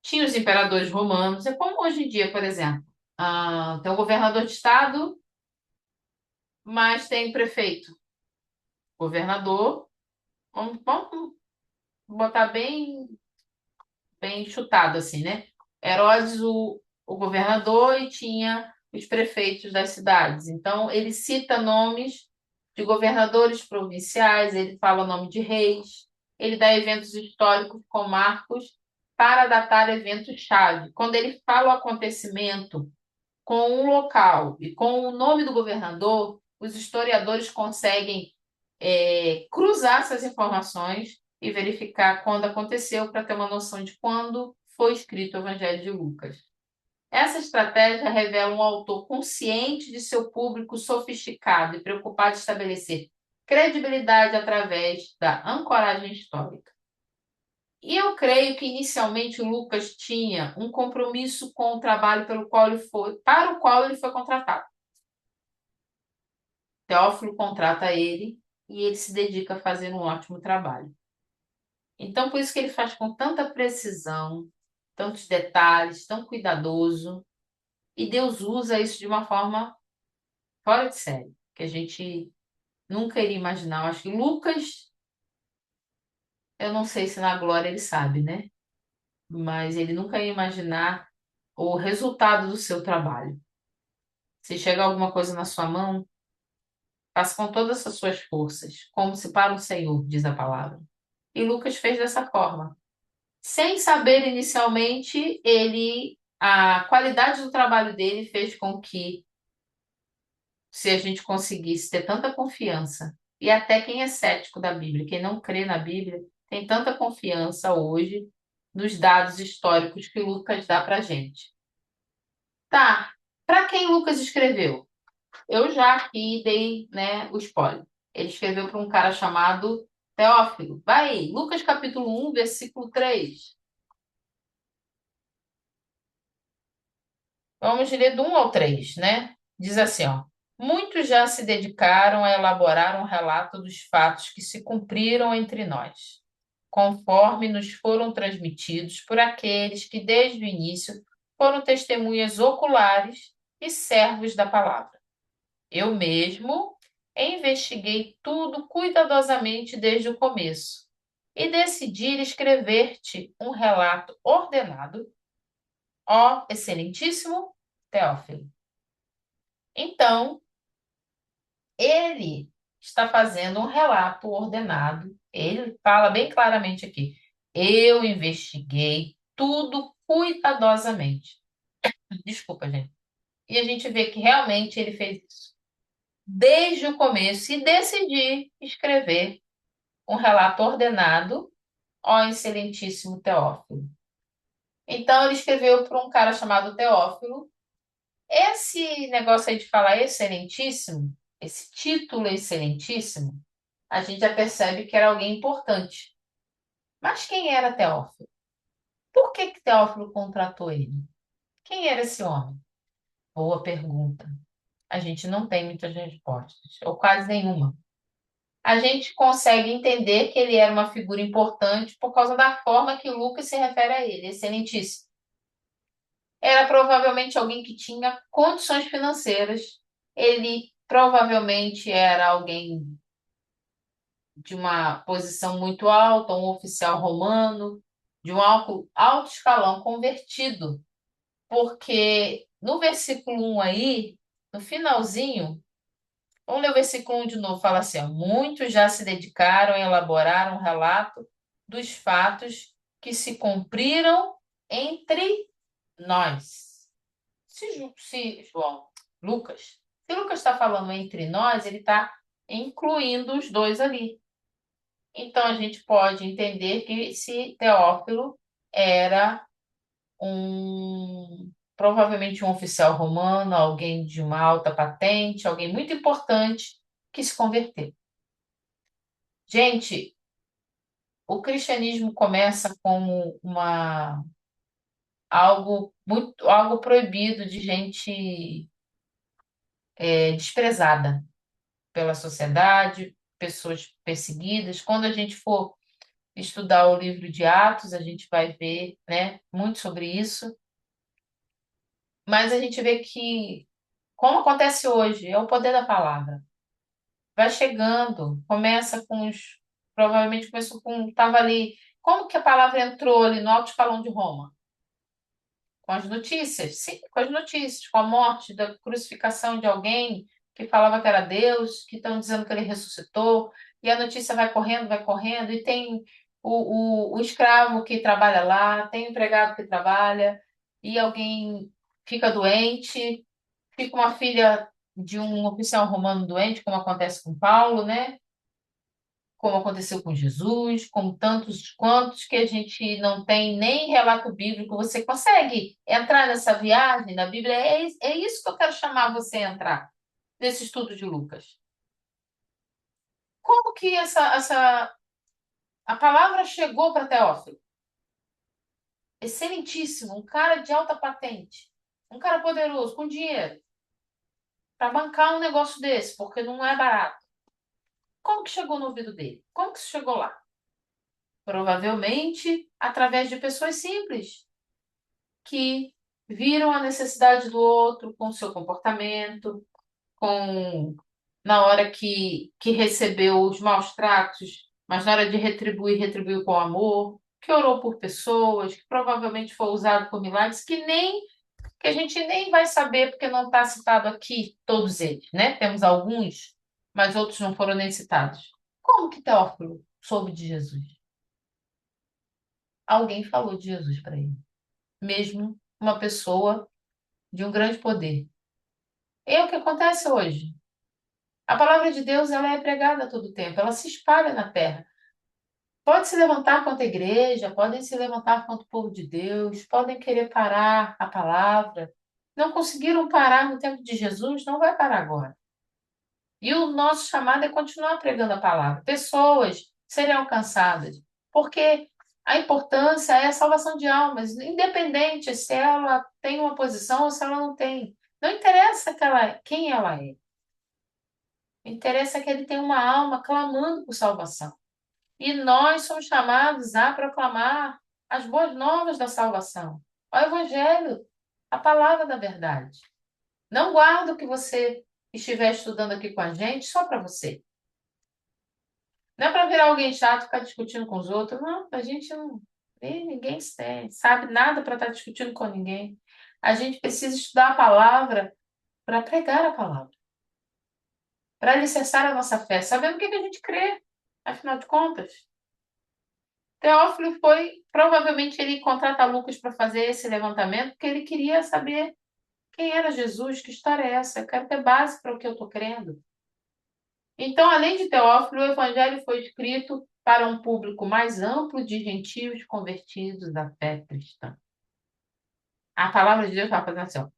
Tinha os imperadores romanos, é como hoje em dia, por exemplo. Tem um governador de estado, mas tem prefeito. Governador, vamos botar bem chutado assim, né? Herodes, o governador, e tinha os prefeitos das cidades. Então, ele cita nomes de governadores provinciais, ele fala o nome de reis, ele dá eventos históricos com marcos para datar eventos-chave. Quando ele fala o acontecimento com um local e com o nome do governador, os historiadores conseguem cruzar essas informações e verificar quando aconteceu para ter uma noção de quando foi escrito o Evangelho de Lucas. Essa estratégia revela um autor consciente de seu público sofisticado e preocupado em estabelecer credibilidade através da ancoragem histórica. E eu creio que inicialmente o Lucas tinha um compromisso com o trabalho para o qual ele foi contratado. Teófilo contrata ele e ele se dedica a fazer um ótimo trabalho. Então, por isso que ele faz com tanta precisão, tantos detalhes, tão cuidadoso, e Deus usa isso de uma forma fora de série, que a gente nunca iria imaginar. Eu acho que Lucas, eu não sei se na glória ele sabe, né? Mas ele nunca ia imaginar o resultado do seu trabalho. Se chega alguma coisa na sua mão, faça com todas as suas forças, como se para o Senhor, diz a palavra. E Lucas fez dessa forma. Sem saber inicialmente, a qualidade do trabalho dele fez com que, se a gente conseguisse ter tanta confiança, e até quem é cético da Bíblia, quem não crê na Bíblia, tem tanta confiança hoje nos dados históricos que Lucas dá para gente. Tá, para quem Lucas escreveu? Eu já aqui dei, né, o spoiler. Ele escreveu para um cara chamado Teófilo. Vai aí, Lucas capítulo 1, versículo 3. Vamos ler do 1 ao 3, né? Diz assim, ó. Muitos já se dedicaram a elaborar um relato dos fatos que se cumpriram entre nós, conforme nos foram transmitidos por aqueles que desde o início foram testemunhas oculares e servos da palavra. Eu mesmo investiguei tudo cuidadosamente desde o começo e decidi escrever-te um relato ordenado, ó excelentíssimo Teófilo. Então, ele está fazendo um relato ordenado. Ele fala bem claramente aqui: eu investiguei tudo cuidadosamente. Desculpa, gente. E a gente vê que realmente ele fez isso desde o começo e decidi escrever um relato ordenado ao excelentíssimo Teófilo. Então, ele escreveu para um cara chamado Teófilo. Esse negócio aí de falar excelentíssimo, esse título excelentíssimo, a gente já percebe que era alguém importante. Mas quem era Teófilo? Por que Teófilo contratou ele? Quem era esse homem? Boa pergunta. A gente não tem muitas respostas, ou quase nenhuma. A gente consegue entender que ele era uma figura importante por causa da forma que Lucas se refere a ele, excelentíssimo. Era provavelmente alguém que tinha condições financeiras. Ele provavelmente era alguém de uma posição muito alta, um oficial romano, de um alto escalão convertido. Porque no versículo 1 aí, no finalzinho, vamos ler o versículo 1 de novo, fala assim, ó, muitos já se dedicaram a elaborar um relato dos fatos que se cumpriram entre nós. Se João, Lucas, se Lucas está falando entre nós, ele está incluindo os dois ali. Então a gente pode entender que esse Teófilo era provavelmente um oficial romano, alguém de uma alta patente, alguém muito importante que se converteu. Gente, o cristianismo começa como algo proibido de gente desprezada pela sociedade, pessoas perseguidas. Quando a gente for estudar o livro de Atos, a gente vai ver, né, muito sobre isso. Mas a gente vê que, como acontece hoje, é o poder da palavra. Vai chegando, provavelmente começou com, estava ali, como que a palavra entrou ali no alto escalão de Roma? Com as notícias, sim, com as notícias, com a morte, da crucificação de alguém que falava que era Deus, que estão dizendo que ele ressuscitou, e a notícia vai correndo, e tem o escravo que trabalha lá, tem o empregado que trabalha, e alguém fica doente, fica uma filha de um oficial romano doente, como acontece com Paulo, né? como aconteceu com Jesus, como tantos quantos que a gente não tem nem relato bíblico. Você consegue entrar nessa viagem na Bíblia? É isso que eu quero chamar você a entrar, nesse estudo de Lucas. Como que a palavra chegou para Teófilo? Excelentíssimo, um cara de alta patente, um cara poderoso, com dinheiro, para bancar um negócio desse, porque não é barato. Como que chegou no ouvido dele? Como que isso chegou lá? Provavelmente através de pessoas simples que viram a necessidade do outro com seu comportamento, com na hora que recebeu os maus tratos, mas na hora de retribuir, retribuiu com amor, que orou por pessoas, que provavelmente foi usado por milagres, que a gente nem vai saber porque não está citado aqui todos eles, né? Temos alguns, mas outros não foram nem citados. Como que Teófilo soube de Jesus? Alguém falou de Jesus para ele, mesmo uma pessoa de um grande poder. É o que acontece hoje. A palavra de Deus, ela é pregada a todo tempo, ela se espalha na terra. Pode se levantar contra a igreja, podem se levantar contra o povo de Deus, podem querer parar a palavra. Não conseguiram parar no tempo de Jesus, não vai parar agora. E o nosso chamado é continuar pregando a palavra. Pessoas serem alcançadas, porque a importância é a salvação de almas, independente se ela tem uma posição ou se ela não tem. Não interessa quem ela é. Interessa que ele tem uma alma clamando por salvação. E nós somos chamados a proclamar as boas novas da salvação, o Evangelho, a palavra da verdade. Não guarda o que você estiver estudando aqui com a gente só para você. Não é para virar alguém chato, ficar discutindo com os outros. Não, a gente não. Ninguém sabe nada para estar discutindo com ninguém. A gente precisa estudar a palavra para pregar a palavra, para alicerçar a nossa fé, sabendo o que a gente crê, afinal de contas. Teófilo provavelmente ele contrata Lucas para fazer esse levantamento, porque ele queria saber quem era Jesus, que história é essa? Eu quero ter base para o que eu estou crendo. Então, além de Teófilo, o evangelho foi escrito para um público mais amplo de gentios convertidos à fé cristã. A palavra de Deus estava fazendo assim, ó,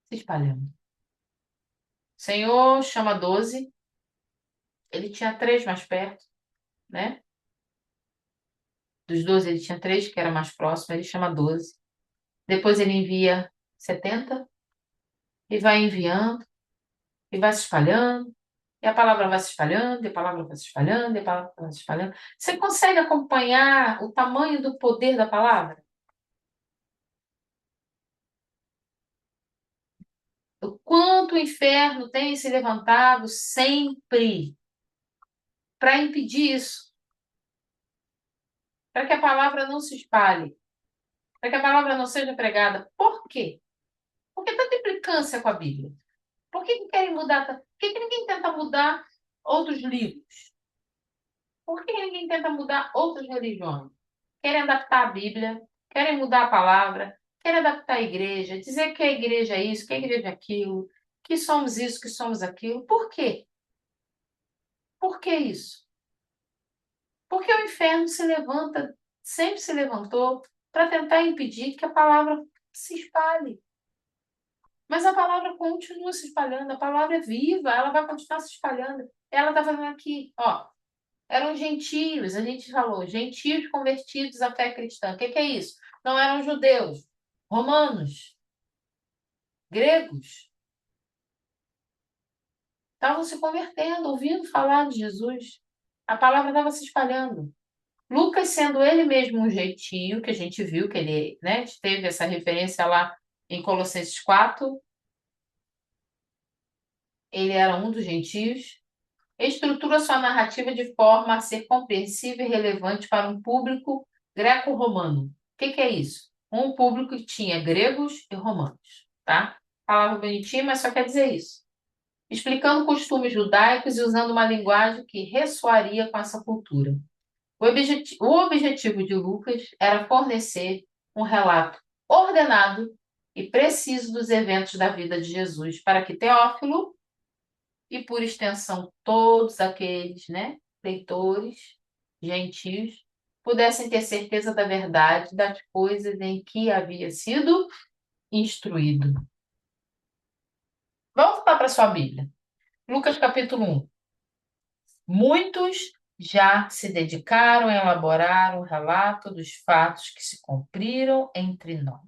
se espalhando. O Senhor chama 12, ele tinha três mais perto, né? Dos 12 ele tinha três que era mais próximo, ele chama 12. Depois ele envia 70 e vai enviando e vai se espalhando. E a palavra vai se espalhando, e a palavra vai se espalhando, e a palavra vai se espalhando. Você consegue acompanhar o tamanho do poder da palavra? O quanto o inferno tem se levantado sempre para impedir isso, para que a palavra não se espalhe, para que a palavra não seja pregada. Por quê? Por que tanta implicância com a Bíblia? Por que querem mudar? Por que ninguém tenta mudar outros livros? Por que ninguém tenta mudar outras religiões? Querem adaptar a Bíblia, querem mudar a palavra, querem adaptar a igreja, dizer que a igreja é isso, que a igreja é aquilo, que somos isso, que somos aquilo. Por quê? Por que isso? Porque o inferno se levanta, sempre se levantou, para tentar impedir que a palavra se espalhe. Mas a palavra continua se espalhando, a palavra é viva, ela vai continuar se espalhando. Ela está fazendo aqui, ó. Eram gentios, a gente falou, gentios convertidos à fé cristã. O que é isso? Não eram judeus, romanos, gregos. Estavam se convertendo, ouvindo falar de Jesus. A palavra estava se espalhando. Lucas, sendo ele mesmo um gentio, que a gente viu que ele, né, teve essa referência lá em Colossenses 4, ele era um dos gentios, estrutura sua narrativa de forma a ser compreensível e relevante para um público greco-romano. O que é isso? Um público que tinha gregos e romanos, tá? Palavra bonitinha, mas só quer dizer isso. Explicando costumes judaicos e usando uma linguagem que ressoaria com essa cultura. O objetivo de Lucas era fornecer um relato ordenado e preciso dos eventos da vida de Jesus, para que Teófilo e, por extensão, todos aqueles, né, leitores, gentios, pudessem ter certeza da verdade das coisas em que havia sido instruído. Vamos voltar para a sua Bíblia. Lucas capítulo 1. Muitos já se dedicaram a elaborar um relato dos fatos que se cumpriram entre nós.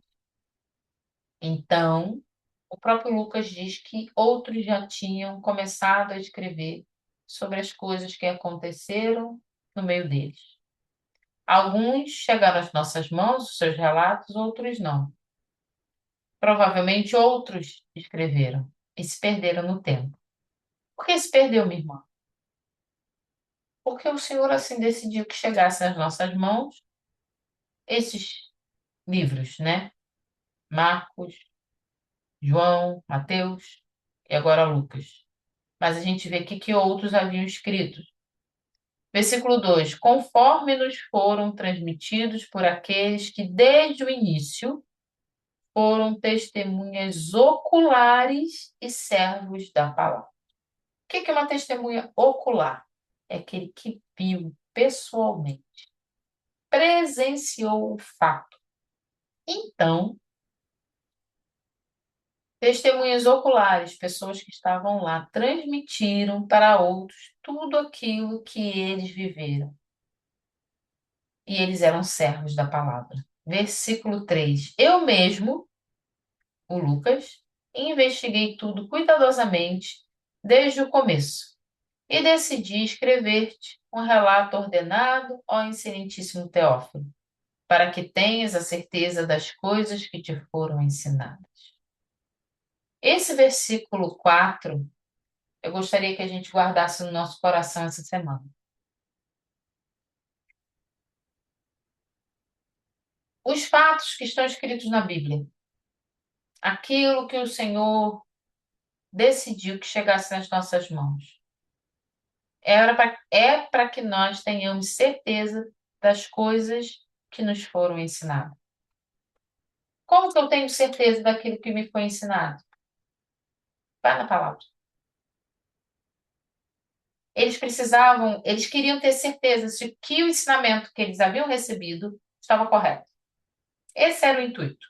Então, o próprio Lucas diz que outros já tinham começado a escrever sobre as coisas que aconteceram no meio deles. Alguns chegaram às nossas mãos, os seus relatos, outros não. Provavelmente outros escreveram e se perderam no tempo. Por que se perdeu, minha irmã? Porque o Senhor assim decidiu que chegasse às nossas mãos esses livros, né? Marcos, João, Mateus e agora Lucas. Mas a gente vê aqui que outros haviam escrito. Versículo 2: conforme nos foram transmitidos por aqueles que desde o início foram testemunhas oculares e servos da palavra. O que é uma testemunha ocular? É aquele que viu pessoalmente, presenciou o fato. Então, testemunhas oculares, pessoas que estavam lá, transmitiram para outros tudo aquilo que eles viveram. E eles eram servos da palavra. Versículo 3. Eu mesmo, o Lucas, investiguei tudo cuidadosamente desde o começo e decidi escrever-te um relato ordenado, ó excelentíssimo Teófilo, para que tenhas a certeza das coisas que te foram ensinadas. Esse versículo 4, eu gostaria que a gente guardasse no nosso coração essa semana. Os fatos que estão escritos na Bíblia, aquilo que o Senhor decidiu que chegasse nas nossas mãos, é para que nós tenhamos certeza das coisas que nos foram ensinadas. Como que eu tenho certeza daquilo que me foi ensinado? Vai na palavra. Eles queriam ter certeza se que o ensinamento que eles haviam recebido estava correto. Esse era o intuito.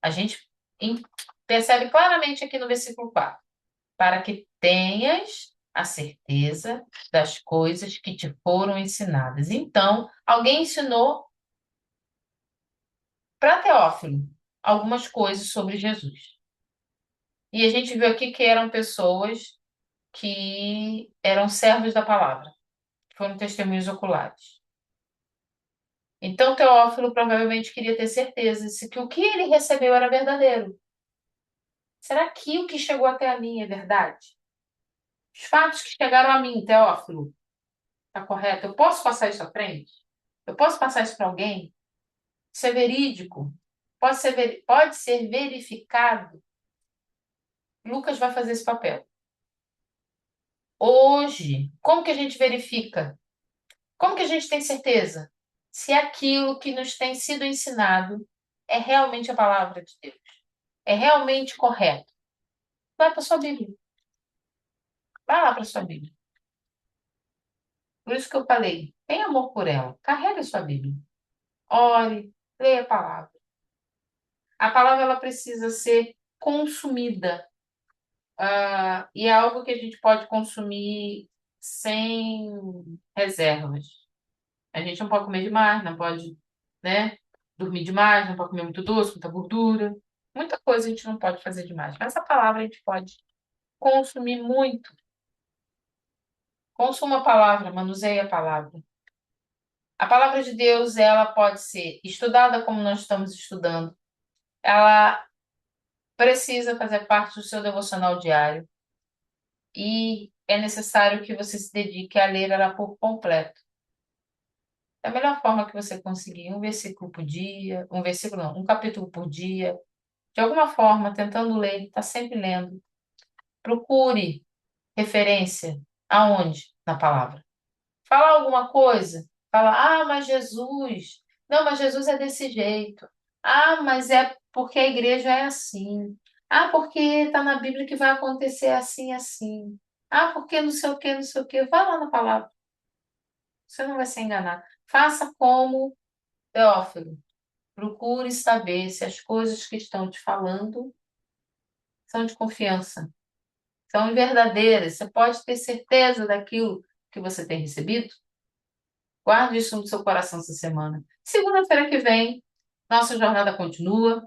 A gente percebe claramente aqui no versículo 4. Para que tenhas a certeza das coisas que te foram ensinadas. Então, alguém ensinou para Teófilo algumas coisas sobre Jesus. E a gente viu aqui que eram pessoas que eram servos da palavra, foram testemunhos oculares. Então, Teófilo provavelmente queria ter certeza se que o que ele recebeu era verdadeiro. Será que o que chegou até a mim é verdade? Os fatos que chegaram a mim, Teófilo, está correto? Eu posso passar isso à frente? Eu posso passar isso para alguém? Isso é verídico? Pode ser verificado? Lucas vai fazer esse papel. Hoje, como que a gente verifica? Como que a gente tem certeza se aquilo que nos tem sido ensinado é realmente a palavra de Deus? É realmente correto? Vai para sua Bíblia. Vai lá para sua Bíblia. Por isso que eu falei, tem amor por ela. Carrega a sua Bíblia. Ore, leia a palavra. A palavra ela precisa ser consumida. E é algo que a gente pode consumir sem reservas. A gente não pode comer demais, não pode, né, dormir demais, não pode comer muito doce, muita gordura. Muita coisa a gente não pode fazer demais. Mas a palavra a gente pode consumir muito. Consuma a palavra, manuseie a palavra. A palavra de Deus, ela pode ser estudada como nós estamos estudando. Ela precisa fazer parte do seu devocional diário. E é necessário que você se dedique a ler ela por completo. Da melhor forma que você conseguir, um versículo por dia, um versículo não, um capítulo por dia, de alguma forma, tentando ler, está sempre lendo. Procure referência aonde? Na palavra. Fala alguma coisa, fala, mas Jesus, não, mas Jesus é desse jeito. Mas é porque a igreja é assim. Porque está na Bíblia que vai acontecer assim, assim. Ah, porque não sei o que, não sei o que. Vai lá na palavra, você não vai se enganar. Faça como Teófilo. Procure saber se as coisas que estão te falando são de confiança, são verdadeiras. Você pode ter certeza daquilo que você tem recebido? Guarde isso no seu coração essa semana. Segunda-feira que vem, nossa jornada continua.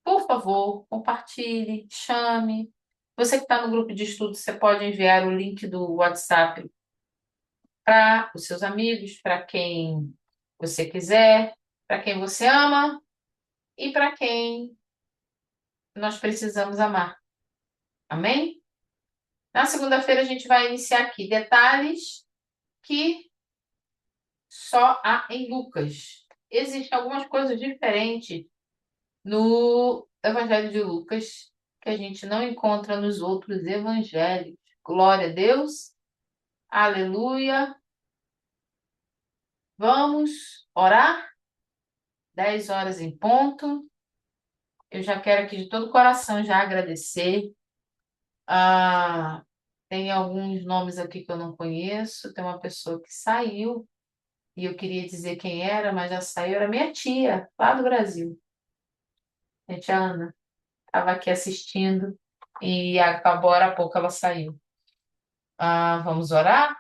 Por favor, compartilhe, chame. Você que está no grupo de estudo, você pode enviar o link do WhatsApp para os seus amigos, para quem você quiser, para quem você ama e para quem nós precisamos amar. Amém? Na segunda-feira a gente vai iniciar aqui detalhes que só há em Lucas. Existem algumas coisas diferentes no Evangelho de Lucas que a gente não encontra nos outros evangelhos. Glória a Deus. Aleluia. Vamos orar? 10 horas em ponto. Eu já quero aqui de todo o coração já agradecer. Ah, tem alguns nomes aqui que eu não conheço. Tem uma pessoa que saiu e eu queria dizer quem era, mas já saiu. Era minha tia, lá do Brasil. Minha tia Ana. Estava aqui assistindo e agora há pouco ela saiu. Vamos orar?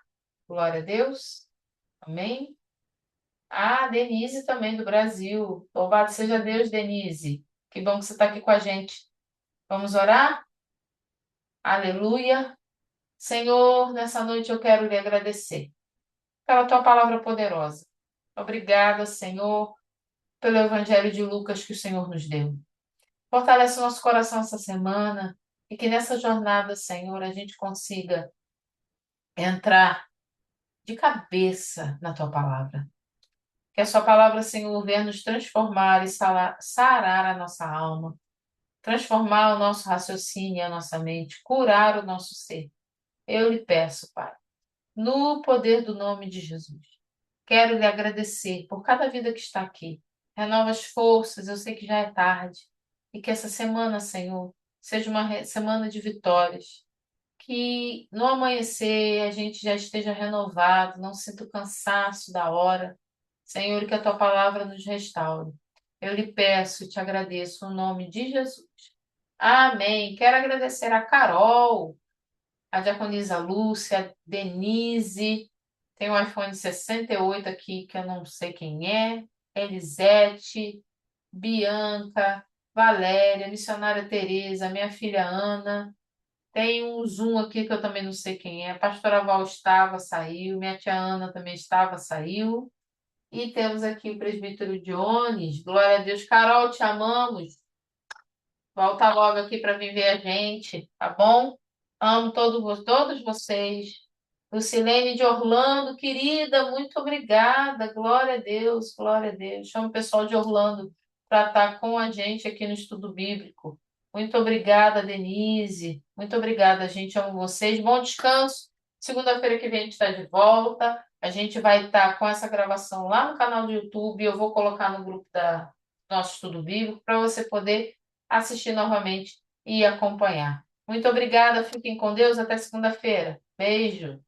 Glória a Deus. Amém. Denise também do Brasil. Louvado seja Deus, Denise. Que bom que você está aqui com a gente. Vamos orar? Aleluia. Senhor, nessa noite eu quero lhe agradecer pela tua palavra poderosa. Obrigada, Senhor, pelo Evangelho de Lucas que o Senhor nos deu. Fortalece o nosso coração essa semana e que nessa jornada, Senhor, a gente consiga entrar de cabeça na tua palavra. Que a sua palavra, Senhor, venha nos transformar e sarar a nossa alma, transformar o nosso raciocínio e a nossa mente, curar o nosso ser. Eu lhe peço, Pai, no poder do nome de Jesus. Quero lhe agradecer por cada vida que está aqui. Renova as forças, eu sei que já é tarde. E que essa semana, Senhor, seja uma semana de vitórias. Que no amanhecer a gente já esteja renovado, não sinta o cansaço da hora. Senhor, que a tua palavra nos restaure. Eu lhe peço e te agradeço no nome de Jesus. Amém. Quero agradecer a Carol, a diaconisa Lúcia, a Denise, tem um iPhone 68 aqui que eu não sei quem é, Elisete, Bianca, Valéria, missionária Tereza, minha filha Ana, tem um Zoom aqui que eu também não sei quem é, a pastora Val estava, saiu, minha tia Ana também estava, saiu, e temos aqui o presbítero Dionis, glória a Deus, Carol, te amamos, volta logo aqui para vir ver a gente, tá bom? Amo todos vocês. Lucilene de Orlando, querida, muito obrigada. Glória a Deus, glória a Deus. Chama o pessoal de Orlando para estar com a gente aqui no estudo bíblico. Muito obrigada, Denise. Muito obrigada, gente. Amo vocês. Bom descanso. Segunda-feira que vem a gente está de volta. A gente vai estar com essa gravação lá no canal do YouTube. Eu vou colocar no grupo da nosso estudo bíblico para você poder assistir novamente e acompanhar. Muito obrigada. Fiquem com Deus. Até segunda-feira. Beijo.